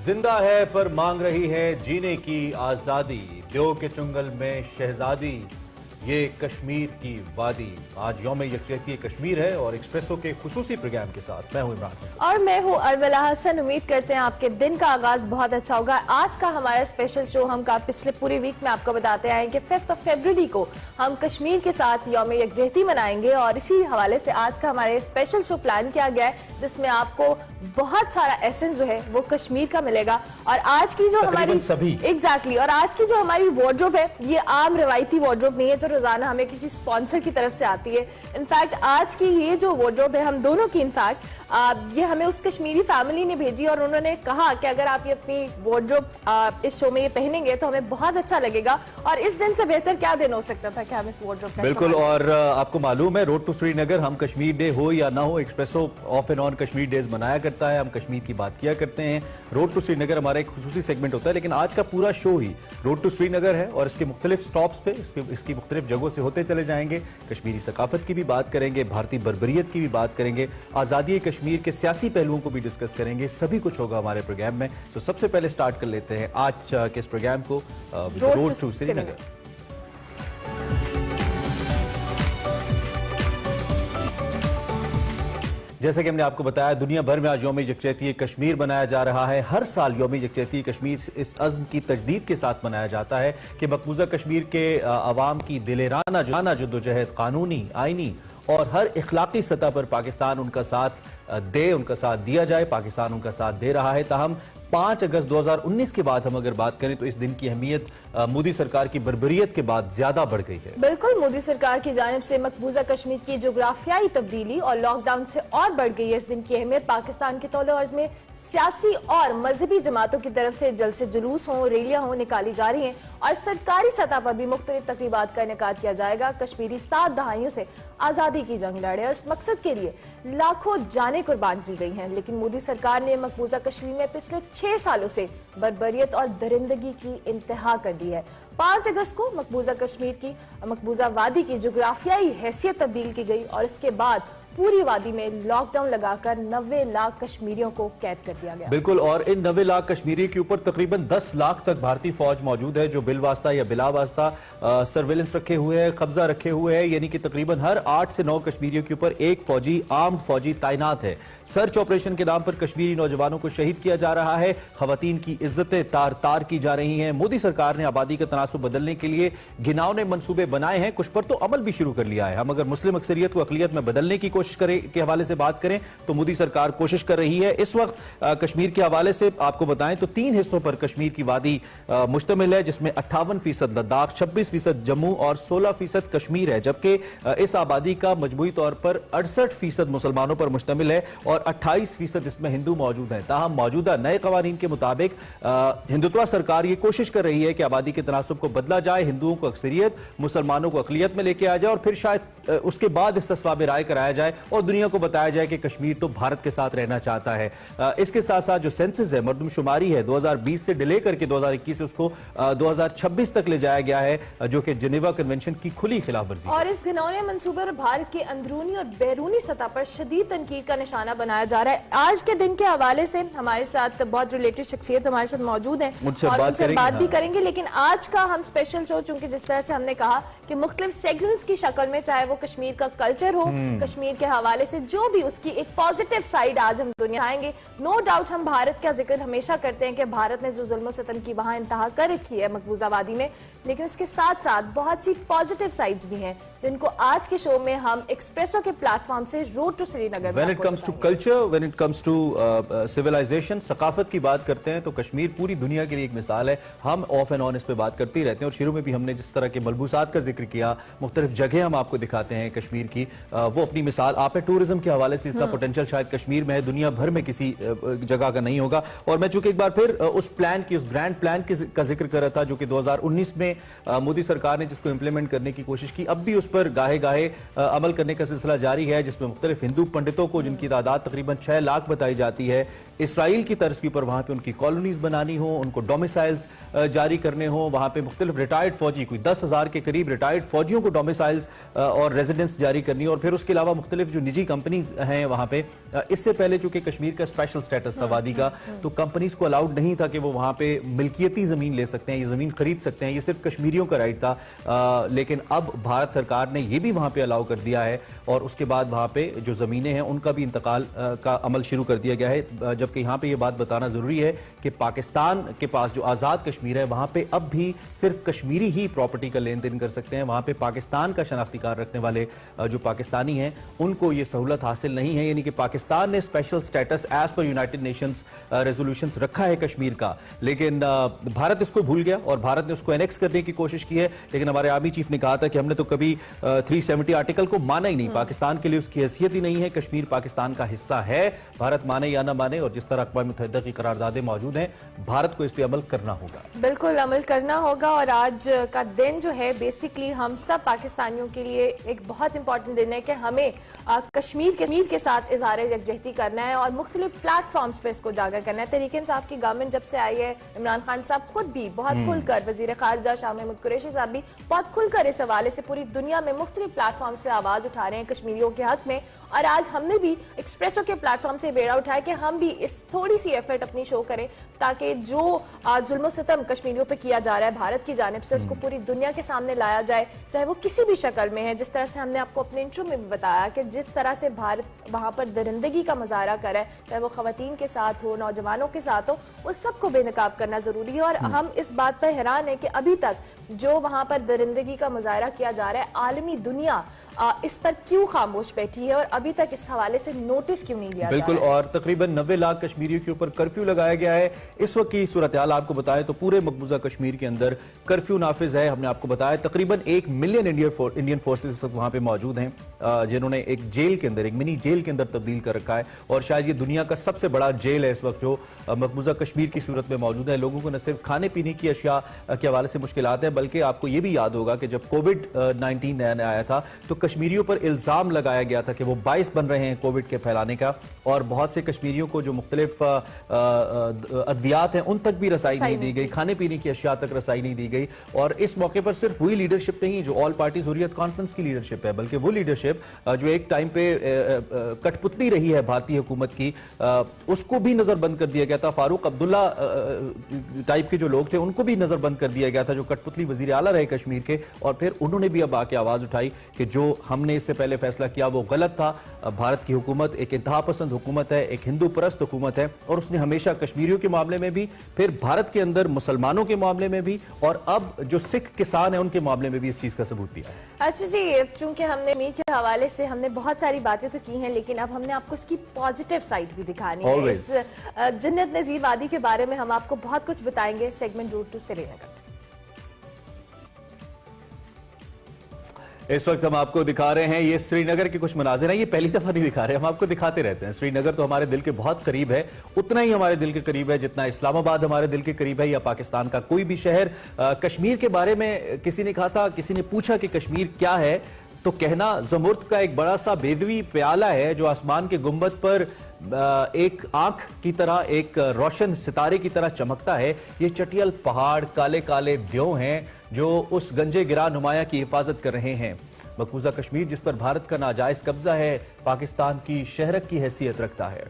जिंदा है पर मांग रही है जीने की आजादी। देव के चुंगल में शहजादी, ये कश्मीर की वादी। आज यौम यकजहती कश्मीर है और एक्सप्रेसो के खुसूसी प्रोग्राम के साथ मैं हूं इमरान हसन और मैं हूं अरवला हसन। उम्मीद करते हैं आपके दिन का आगाज बहुत अच्छा होगा। आज का हमारा स्पेशल शो हम पिछले पूरी वीक में आपको बताते आए कि 5 फरवरी को हम कश्मीर के साथ यौम यकजहती मनाएंगे और इसी हवाले से आज का हमारे स्पेशल शो प्लान किया गया है, जिसमें आपको बहुत सारा एसेंस जो है वो कश्मीर का मिलेगा। और आज की जो हमारी एग्जैक्टली और आज की जो हमारी वार्डरोब है, ये आम रवायती वार्डरोब नहीं है जो रोजाना हमें किसी स्पॉन्सर की तरफ से आती है। इनफैक्ट आज की ये जो वार्डरोब है हम दोनों की, इनफैक्ट ये हमें उस कश्मीरी फैमिली ने भेजी और उन्होंने कहा कि अगर आप ये अपनी वार्डरोब इस शो में ये पहनेंगे तो हमें बहुत अच्छा लगेगा। और इस दिन से बेहतर क्या दिन हो सकता था कि हम इस वार्डरोब का बिल्कुल। और आपको मालूम है, रोड टू श्रीनगर, हम कश्मीर डे हो या ना हो, espresso of and on Kashmir days मनाया करता है। हम कश्मीर की बात किया करते हैं। रोड टू श्रीनगर हमारा एक खुसूसी सेगमेंट होता है, लेकिन आज का पूरा शो ही रोड टू श्रीनगर है और इसके मुख्तलिफ स्टॉप्स पे इसकी मुख्तलिफ जगहों से होते चले जाएंगे। कश्मीरी सकाफत की भी बात करेंगे, भारतीय बर्बरियत की भी बात करेंगे, आजादी कश्मीर के सियासी पहलुओं को भी डिस्कस करेंगे। सभी कुछ होगा हमारे प्रोग्राम में। तो सबसे पहले स्टार्ट कर लेते हैं आज के इस प्रोग्राम को रोड टू श्रीनगर। जैसा कि हमने आपको बताया, दुनिया भर में आज यौम यकजहती कश्मीर मनाया जा रहा है। हर साल यौम यकजहती कश्मीर इस अज़्म की तजदीद के साथ मनाया जाता है कि मकबूजा कश्मीर के अवाम की दिलेराना जद्दोजहद कानूनी, आइनी और हर इखलाकी सतह पर पाकिस्तान उनका साथ दिया जाए। पाकिस्तान उनका साथ दे रहा है। ताहम 5 अगस्त 2019 के बाद हम अगर बात करें तो इस दिन की अहमियत मोदी सरकार की बर्बरियत के बाद ज्यादा बढ़ गई है। बिल्कुल, मोदी सरकार की जानिब से मकबूजा कश्मीर की जोग्राफियाई तब्दीली और लॉकडाउन से और बढ़ गई है। इस दिन की अहमियत पाकिस्तान के तौले अर्ज में सियासी और मजहबी जमातों की तरफ से जलसे जुलूस हों, रैलियां हों निकाली जा रही हैं और सरकारी सतह पर भी मुख्तलिफ तकरीबात का इनेकाद किया जाएगा। कश्मीरी 7 दहाइयों से आजादी की जंग लड़े और इस मकसद के लिए लाखों जानें कुर्बान की गई हैं, लेकिन मोदी सरकार ने मकबूजा कश्मीर में पिछले 6 सालों से बर्बरियत और दरिंदगी की इंतहा कर दी है। 5 अगस्त को मकबूजा कश्मीर की मकबूजा वादी की जोग्राफियाई हैसियत तब्दील की गई और इसके बाद पूरी वादी में लॉकडाउन लगाकर 90 लाख कश्मीरियों को कैद कर दिया गया। बिल्कुल। और इन 90 लाख कश्मीरियों के ऊपर तकरीबन 10 लाख तक भारतीय फौज मौजूद है, जो बिलवास्ता या बिलावास्ता सर्वेलेंस रखे हुए है, कब्जा रखे हुए है। यानी कि तकरीबन हर 8 से 9 कश्मीरियों के ऊपर एक आर्म्ड फौजी तैनात है। सर्च ऑपरेशन के नाम पर कश्मीरी नौजवानों को शहीद किया जा रहा है। खवातीन की इज्जतें तार तार की जा रही हैं। मोदी सरकार ने आबादी का तनासुब बदलने के लिए घिनौने मंसूबे बनाए हैं, कुछ पर तो अमल भी शुरू कर लिया है। हम अगर मुस्लिम अक्सरियत को अकलियत में बदलने की कोशिश के हवाले से बात करें तो मोदी सरकार कोशिश कर रही है। इस वक्त कश्मीर के हवाले से आपको बताएं तो 3 हिस्सों पर कश्मीर की वादी मुश्तमिल है, जिसमें 58% लद्दाख, 26% जम्मू और 16% कश्मीर है। जबकि इस आबादी का मजमूई तौर पर 68% मुसलमानों पर मुश्तमिल है और 28% इसमें हिंदू मौजूद हैं। ताहम मौजूदा नए कवानीन के मुताबिक हिंदुत्व सरकार ये कोशिश कर रही है कि आबादी के तनासुब को बदला जाए, हिंदुओं को अक्सरियत, मुसलमानों को अकलियत में लेके आ जाए और फिर शायद उसके बाद इस्तिस्वाब राय कराया जाए और दुनिया को बताया जाए कि कश्मीर तो भारत के साथ रहना चाहता है। इसके साथ साथ जो सेंसस है, मरदमशुमारी है, 2020 से डिले करके 2021 से उसको 2026 तक ले जाया गया है, जो कि जिनेवा कन्वेंशन की खुली खिलाफवर्जी। और इस घिनौने मंसूबे पर भारत की अंदरूनी और बैरूनी सतह पर शदीद तनकीद का निशाना बनाया जा रहा है। आज के दिन के हवाले से हमारे साथ बहुत रिलेटेड शख्सियत हमारे साथ मौजूद है और उनसे बात भी करेंगे। लेकिन आज का हम स्पेशल शो, चूंकि जिस तरह से हमने कहा कि मुख्तलिफ सेगमेंट्स की शक्ल में, चाहे वो कश्मीर का कल्चर हो, कश्मीर के हवाले से जो भी उसकी एक पॉजिटिव साइड आज हम दुनिया आएंगे। नो डाउट हम भारत का जिक्र हमेशा करते हैं कि भारत ने जो जुल्म सितम की वहां इंतहा कर रखी है मकबूजा वादी में, लेकिन उसके साथ साथ बहुत सी पॉजिटिव साइड्स भी हैं जिनको आज के शो में हम एक्सप्रेसो के प्लेटफॉर्म से road to Srinagar when it comes to culture, when it comes to civilisation, सकाफत की बात करते हैं तो कश्मीर पूरी दुनिया के लिए एक मिसाल है। हम ऑफ एंड ऑन इस पे बात करते ही रहते हैं और शुरू में भी हमने जिस तरह के मलबूसात का जिक्र किया, मुख्तलिफ जगह हम आपको दिखाते हैं कश्मीर की, वो अपनी मिसाल आप है। टूरिज्म के हवाले से इतना पोटेंशियल शायद कश्मीर में है, दुनिया भर में किसी जगह का नहीं होगा। और मैं चूंकि एक बार फिर उस ग्रैंड प्लान का जिक्र कर रहा था जो कि 2019 में मोदी सरकार ने जिसको इंप्लीमेंट करने की कोशिश की, अब भी उस पर गाहे गाहे अमल करने का सिलसिला जारी है, जिसमें मुख्तलिफ हिंदू पंडितों को, जिनकी तादाद तकरीबन 6 लाख बताई जाती है, इसराइल की तर्ज के ऊपर वहां पे उनकी कॉलोनीज बनानी हो, उनको डोमिसाइल्स जारी करने हो, वहां पे मुख्तलिफ रिटायर्ड फौजी, कोई 10,000 के करीब रिटायर्ड फौजियों को डोमिसाइल्स और रेजिडेंस जारी करनी हो, और फिर उसके अलावा मुख्तलिफ जो निजी कंपनीज हैं वहां पे, इससे पहले चूंकि कश्मीर का स्पेशल स्टेटस था वादी का, तो कंपनीज को अलाउड नहीं था कि वो वहां पे मिल्कियती जमीन ले सकते हैं, ये जमीन खरीद सकते हैं, ये सिर्फ कश्मीरियों का राइट था। लेकिन अब भारत सरकार ने ये भी वहां पे अलाउ कर दिया है, और उसके बाद वहां पे जो जमीनें हैं उनका भी इंतकाल का अमल शुरू कर दिया गया है। जबकि यहां पे ये बात बताना जरूरी है कि पाकिस्तान के पास जो आजाद कश्मीर है वहां पे अब भी सिर्फ कश्मीरी ही प्रॉपर्टी का लेन देन कर सकते हैं। वहां पे पाकिस्तान का शनाख्ती कार्ड रखने वाले जो पाकिस्तानी हैं उनको ये सहूलत हासिल नहीं है, यानी कि पाकिस्तान ने special status as per United Nations resolutions रखा है कश्मीर का, लेकिन भारत इसको भूल गया और भारत ने उसको एनेक्स करने की कोशिश की है। लेकिन हमारे आर्मी चीफ ने कहा था कि हमने तो कभी 370 आर्टिकल को माना ही नहीं, पाकिस्तान के लिए उसकी हैसियत ही नहीं है, कश्मीर पाकिस्तान का हिस्सा है, भारत माने या ना माने। और जिस तरह अक़वाम मुत्तहिदा की करारदादें मौजूद हैं, भारत को इस पर अमल करना होगा, बिल्कुल अमल करना होगा। और आज का दिन जो है बेसिकली हम सब पाकिस्तानियों के लिए एक बहुत इंपॉर्टेंट दिन है कि हमें कश्मीर के साथ इज़हार यकजहती करना है और मुख्तलिफ प्लेटफॉर्म्स पे इसको उजागर करना है। तहरीक इंसाफ की गवर्नमेंट जब से आई है, इमरान खान साहब खुद भी बहुत खुलकर, वजीर खारजा शाह महमूद कुरैशी साहब भी बहुत खुलकर इस हवाले से पूरी दुनिया में मुख्तलिफ प्लेटफॉर्म्स पे आवाज उठा रहे हैं कश्मीरियों के हक में। और आज हमने भी एक्सप्रेसो के प्लेटफॉर्म से बेड़ा उठाया कि हम भी इस थोड़ी सी एफर्ट अपनी शो करें ताकि जो जुल्म सितम कश्मीरियों पे किया जा रहा है भारत की जानिब से, उसको पूरी दुनिया के सामने लाया जाए, चाहे वो किसी भी शक्ल में है। जिस तरह से हमने आपको अपने इंट्रो में भी बताया कि जिस तरह से भारत वहां पर दरिंदगी का मुजाहरा करे, चाहे वो खवातीन के साथ हो, नौजवानों के साथ हो, उस सबको बेनकाब करना जरूरी है। और हम इस बात पर हैरान है कि अभी तक जो वहां पर दरिंदगी का मुजाहरा किया जा रहा है, आलमी दुनिया इस पर क्यों खामोश बैठी है और अभी तक इस हवाले से नोटिस क्यों नहीं लिया? बिल्कुल, और तकरीबन 90 लाख कश्मीरियों के ऊपर कर्फ्यू लगाया गया है। इस वक्त की सूरत हाल आपको बताएं तो पूरे मकबूजा कश्मीर के अंदर कर्फ्यू नाफिज है। हमने आपको बताया तकरीबन 1 मिलियन इंडियन फोर्सेस इस वक्त वहां पे मौजूद हैं, जिन्होंने एक जेल के अंदर, एक मिनी जेल के अंदर तब्दील कर रखा है, और शायद ये दुनिया का सबसे बड़ा जेल है इस वक्त जो मकबूजा कश्मीर की सूरत में मौजूद है। लोगों को न सिर्फ खाने पीने की अशिया के हवाले से मुश्किलात है, बल्कि आपको ये भी याद होगा कि जब कोविड-19 नया आया था तो कश्मीरियों पर इल्जाम लगाया गया था कि वो बाइस बन रहे हैं कोविड के फैलाने का, और बहुत से कश्मीरियों को जो मुख्तलिफ अद्वियात हैं उन तक भी रसाई नहीं दी गई, खाने पीने की अशिया तक रसाई नहीं दी गई। और इस मौके पर सिर्फ वही लीडरशिप नहीं जो ऑल पार्टीज हुर्रियत कॉन्फ्रेंस की लीडरशिप है, बल्कि वो लीडरशिप जो एक टाइम पे कठपुतली रही है भारतीय हुकूमत की, उसको भी नजरबंद कर दिया गया था। फारूक अब्दुल्ला टाइप के जो लोग थे उनको भी नजरबंद कर दिया गया था, जो कठपुतली वजीर आला रहे कश्मीर के, और फिर उन्होंने भी अब आके आवाज उठाई कि जो हमने इससे पहले फैसला किया वो गलत था। भारत की हुकूमत एक इंतहा पसंद हुकूमत है, एक हिंदू परस्त हुकूमत है, और उसने हमेशा कश्मीरियों के मामले में भी, फिर भारत के अंदर मुसलमानों के मामले में भी, और अब जो सिख किसान है उनके मामले में भी इस चीज का सबूत दिया है। अच्छा जी, चूंकि हमने मीर के हवाले से हमने बहुत सारी बातें तो की हैं, लेकिन अब हमने आपको इसकी पॉजिटिव साइड भी दिखानी है। इस जन्नत नजीर वादी के बारे में हम आपको बहुत कुछ बताएंगे सेगमेंट रूट टू श्रीनगर। इस वक्त हम आपको दिखा रहे हैं ये श्रीनगर के कुछ मनाजिर हैं। ये पहली दफा नहीं दिखा रहे, हम आपको दिखाते रहते हैं। श्रीनगर तो हमारे दिल के बहुत करीब है, उतना ही हमारे दिल के करीब है जितना इस्लामाबाद हमारे दिल के करीब है, या पाकिस्तान का कोई भी शहर। कश्मीर के बारे में किसी ने कहा था, किसी ने पूछा कि कश्मीर क्या है, तो कहना ज़मुर्द का एक बड़ा सा बेदवी प्याला है जो आसमान के गुंबद पर एक आंख की तरह, एक रोशन सितारे की तरह चमकता है। ये चटियल पहाड़ काले काले द्यों हैं जो उस गंजे गिरा नुमाया की हिफाजत कर रहे हैं। मकबूजा कश्मीर जिस पर भारत का नाजायज कब्जा है, पाकिस्तान की शहरक की हैसियत रखता है।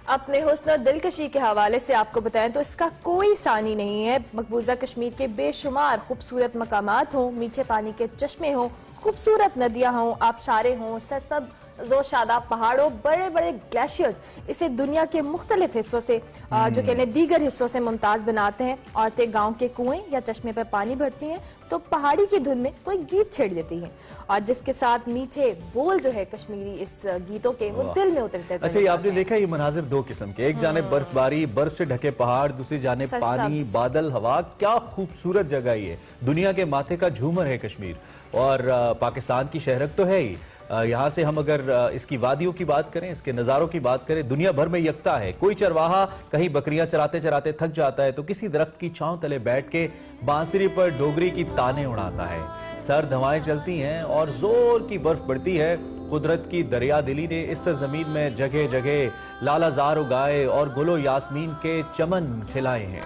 अपने हुस्न और दिलकशी के हवाले से आपको बताएं तो इसका कोई सानी नहीं है। मकबूजा कश्मीर के बेशुमार खूबसूरत मकामात हों, मीठे पानी के चश्मे हों, खूबसूरत नदियां हों, आबशारें हों, सरसब जो शादाब पहाड़ों, बड़े बड़े ग्लेशियर्स इसे दुनिया के मुख्तलिफ हिस्सों से जो कहने दीगर हिस्सों से मुमताज बनाते हैं। औरतें गांव के कुएं या चश्मे पर पानी भरती हैं तो पहाड़ी की धुन में कोई गीत छेड़ देती हैं, और जिसके साथ मीठे बोल जो है कश्मीरी इस गीतों के वो दिल में उतरते हैं। अच्छा, ये आपने देखा ये मनाजिर दो किस्म के, एक जाने बर्फबारी, बर्फ से ढके पहाड़, दूसरी जाने पानी, बादल, हवा। क्या खूबसूरत जगह ये, दुनिया के माथे का झूमर है कश्मीर, और पाकिस्तान की शहरक तो है ही। यहाँ से हम अगर इसकी वादियों की बात करें, इसके नज़ारों की बात करें, दुनिया भर में यकता है। कोई चरवाहा कहीं बकरियां चराते चराते थक जाता है तो किसी दरख्त की छांव तले बैठ के बांसुरी पर डोगरी की ताने उड़ाता है। सर्द हवाएं चलती हैं और जोर की बर्फ पड़ती है, कुदरत की दरिया दिली ने इस सरजमीन में जगह जगह लालाजार उगाए और गुलो यास्मीन के चमन खिलाए हैं।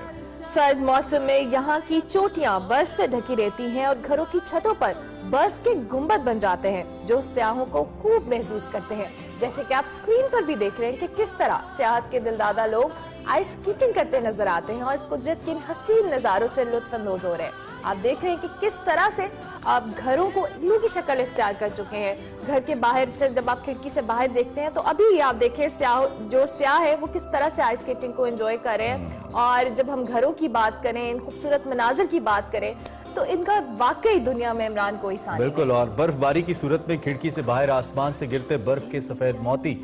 सर्द मौसम में यहाँ की चोटियां बर्फ से ढकी रहती हैं और घरों की छतों पर बर्फ के गुंबद बन जाते हैं जो सयाहों को खूब महसूस करते हैं। जैसे कि आप स्क्रीन पर भी देख रहे हैं कि किस तरह सियाहत के दिलदादा लोग आइस स्केटिंग करते नजर आते हैं और इस कुदरत के इन हसीन नजारों से लुत्फ अंदोज हो रहे हैं। आप देख रहे हैं कि किस तरह से आप घरों को इग्लू की शक्ल इख्तियार कर चुके हैं। घर के बाहर से जब आप खिड़की से बाहर देखते हैं तो अभी आप देखें स्याह है वो किस तरह से आइस स्केटिंग को एंजॉय कर रहे हैं। और जब हम घरों की बात करें, इन खूबसूरत मनाजिर की बात करें तो इनका वाकई दुनिया में इमरान कोई सानी बिल्कुल। और बर्फबारी की सूरत में खिड़की से बाहर आसमान से गिरते बर्फ के सफेद मोती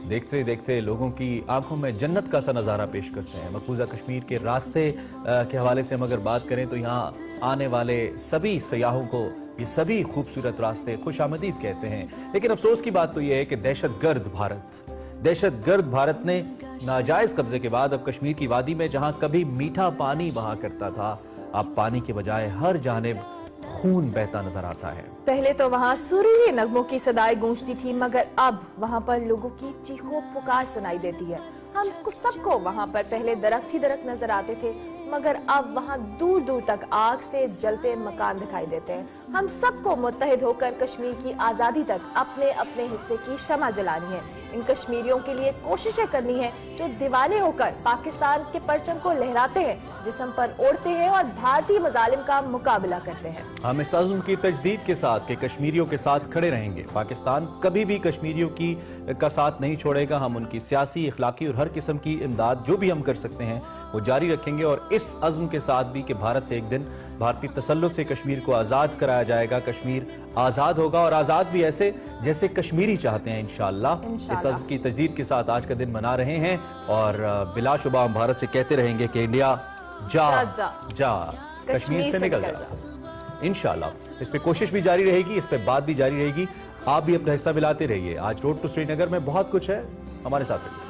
देखते देखते लोगों की आंखों में जन्नत का सा नजारा पेश करते हैं। मकबूजा कश्मीर के रास्ते के हवाले से हम अगर बात करें तो यहाँ आने वाले सभी सयाहों को ये सभी खूबसूरत रास्ते खुशामदीद कहते हैं। लेकिन अफसोस की बात तो यह है कि दहशतगर्द भारत ने नाजायज कब्जे के बाद अब कश्मीर की वादी में जहां कभी मीठा पानी बहा करता था, अब पानी के बजाय हर जानिब खून बहता नजर आता है। पहले तो वहाँ सुरीले नगमों की सदाएं गूंजती थी, मगर अब वहाँ पर लोगों की चीखों पुकार सुनाई देती है। हम सबको वहाँ पर पहले दरख्त ही दरख्त नजर आते थे, मगर अब वहाँ दूर दूर तक आग से जलते मकान दिखाई देते हैं। हम सबको मुत्तहिद होकर कश्मीर की आजादी तक अपने अपने हिस्से की शमा जलानी है। इन कश्मीरियों के लिए कोशिशें करनी है जो दीवाने होकर पाकिस्तान के परचम को लहराते हैं, जिस्म पर ओढ़ते हैं और भारतीय मजालिम का मुकाबला करते हैं। हम इस अज़्म की तजदीद के साथ के कश्मीरियों के साथ खड़े रहेंगे। पाकिस्तान कभी भी कश्मीरियों का साथ नहीं छोड़ेगा। हम उनकी सियासी, इखलाकी और हर किस्म की इमदाद जो भी हम कर सकते हैं वो जारी रखेंगे और इस अज़्म के साथ भी कि भारत से एक दिन भारतीय तसल्लुत से कश्मीर को आज़ाद कराया जाएगा। कश्मीर आज़ाद होगा और आज़ाद भी ऐसे जैसे कश्मीरी चाहते हैं इंशाअल्लाह। इस अज़्म की तजदीद के साथ आज का दिन मना रहे हैं और बिलाशुबा हम भारत से कहते रहेंगे कि इंडिया जा कश्मीर से निकल जा। इंशाअल्लाह इस पे कोशिश भी जारी रहेगी, इस पे बात भी जारी रहेगी। आप भी अपना हिस्सा मिलाते रहिए। आज रोड टू श्रीनगर में बहुत कुछ है, हमारे साथ रहिए।